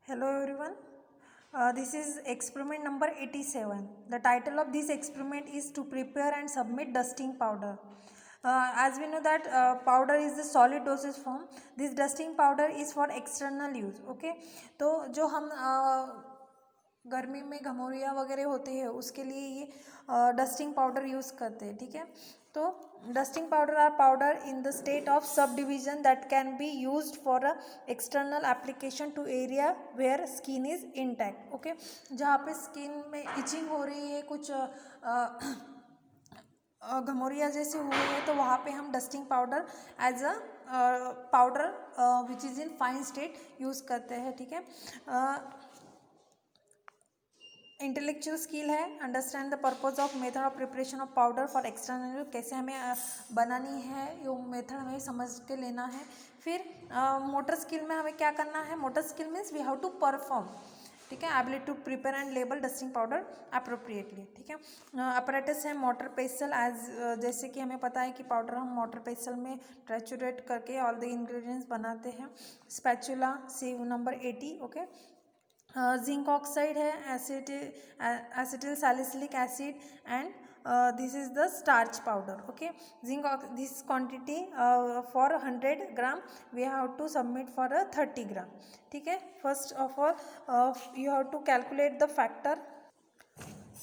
Hello everyone. This is experiment number 87. The title of this experiment is to prepare and submit dusting powder. As we know that powder is the solid dosage form. This dusting powder is for external use. Okay. तो जो हम गर्मी में घमौरिया वगैरह होते हैं उसके लिए ये डस्टिंग पाउडर यूज़ करते हैं. ठीक है. तो dusting powder are powder in the state of sub division that can be used for a external application to area where skin is intact. Okay. जहाँ पे स्किन में इचिंग हो रही है, कुछ घमौरिया जैसे हुए हैं, तो वहाँ पे हम dusting powder as a powder which is in fine state use करते हैं. ठीक है. इंटेलेक्चुअल स्किल है understand the purpose of method of preparation of powder for external. कैसे हमें बनानी है ये मेथड हमें समझ के लेना है. फिर मोटर स्किल में हमें क्या करना है. Motor skill means we have to perform. ठीक है. Ability to prepare and label dusting powder appropriately. ठीक है. अपरेटस है मोटर पेसल. एज जैसे कि हमें पता है कि पाउडर हम मोटर पेसल में ट्रैचुरेट करके ऑल द इंग्रेडिएंट्स बनाते हैं. Spatula sieve number 80. Okay. Zinc oxide है, acetyl salicylic acid and this is the starch powder. Okay. This quantity for 100 gram we have to submit for a 30 gram. ठीक है. First of all you have to calculate the factor.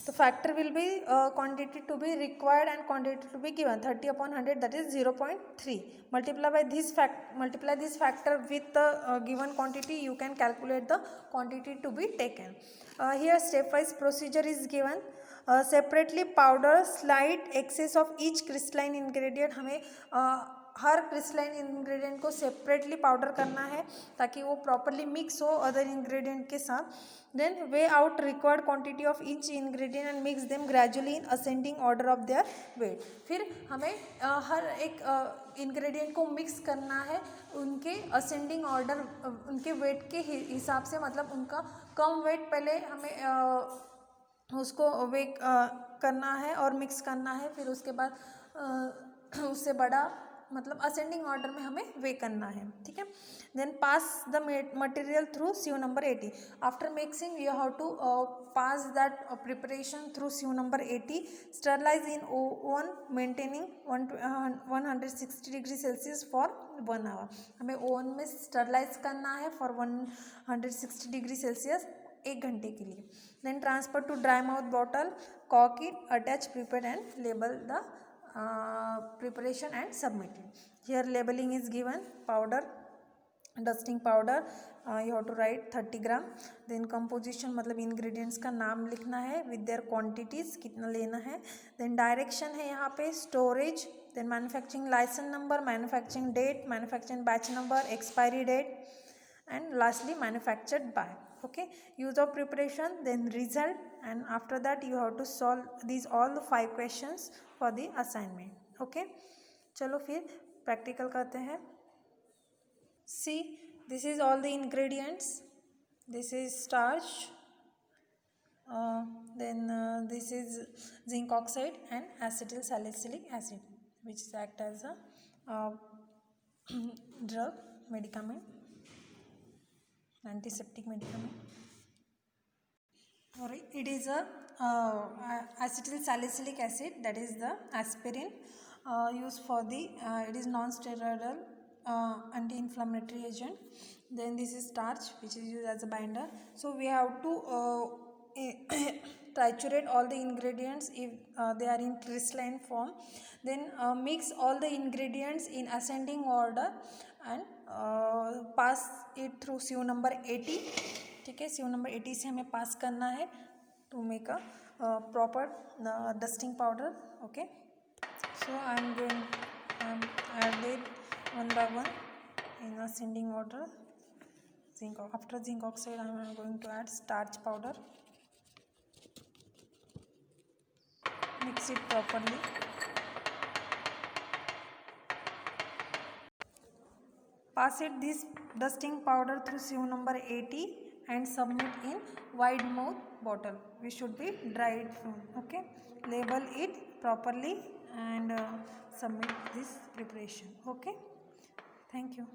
The factor will be quantity to be required and quantity to be given. 30 upon 100, that is 0.3. Multiply this factor with the given quantity. You can calculate the quantity to be taken. Here stepwise procedure is given. Separately powder slight excess of each crystalline ingredient. हमें हर crystalline ingredient को separately powder करना है ताकि वो properly mix हो other ingredient के साथ. Then weigh out required quantity of each ingredient and mix them gradually in ascending order of their weight. फिर हमें हर एक इंग्रेडिएंट को मिक्स करना है उनके असेंडिंग ऑर्डर, उनके वेट के हिसाब से. मतलब उनका कम वेट पहले हमें उसको वेट करना है और मिक्स करना है. फिर उसके बाद उससे बड़ा मतलब असेंडिंग ऑर्डर में हमें वे करना है. ठीक है. Then pass the material through sieve number 80. After mixing you have to pass that preparation through sieve number 80. Sterilize in oven maintaining 160 degree Celsius for 1 hour. हमें ओवन में स्टरलाइज करना है फॉर 160 डिग्री सेल्सियस 1 घंटे के लिए. Then transfer to dry mouth bottle, कॉक it, attach, prepare and label the preparation and submitted. Here labeling is given. Powder, dusting powder, you have to write 30 gram. Then composition मतलब ingredients का नाम लिखना है with their quantities कितना लेना है. Then direction है यहाँ पे storage. Then manufacturing license number, manufacturing date, manufacturing batch number, expiry date, and lastly manufactured by. Okay. Use of preparation, then result, and after that you have to solve these all the 5 questions for the assignment. Okay. चलो फिर practical करते हैं. See, this is all the ingredients. This is starch, then this is zinc oxide and acetyl salicylic acid which act as a drug, medicament, antiseptic medicament. Sorry, it is a acetyl salicylic acid, that is the aspirin, used for the it is non-steroidal anti-inflammatory agent. Then this is starch which is used as a binder. So we have to triturate all the ingredients if they are in crystalline form. Then mix all the ingredients in ascending order and pass it through sieve number 80. ठीक है. sieve number 80 से हमें पास करना है to make a proper dusting powder. Okay. So I am going add it one by one in ascending order. After zinc oxide I am going to add starch powder. Mix it properly. Pass it this dusting powder through sieve number 80 and submit in wide mouth bottle. We should be dried soon. Okay. Label it properly and submit this preparation. Okay. Thank you.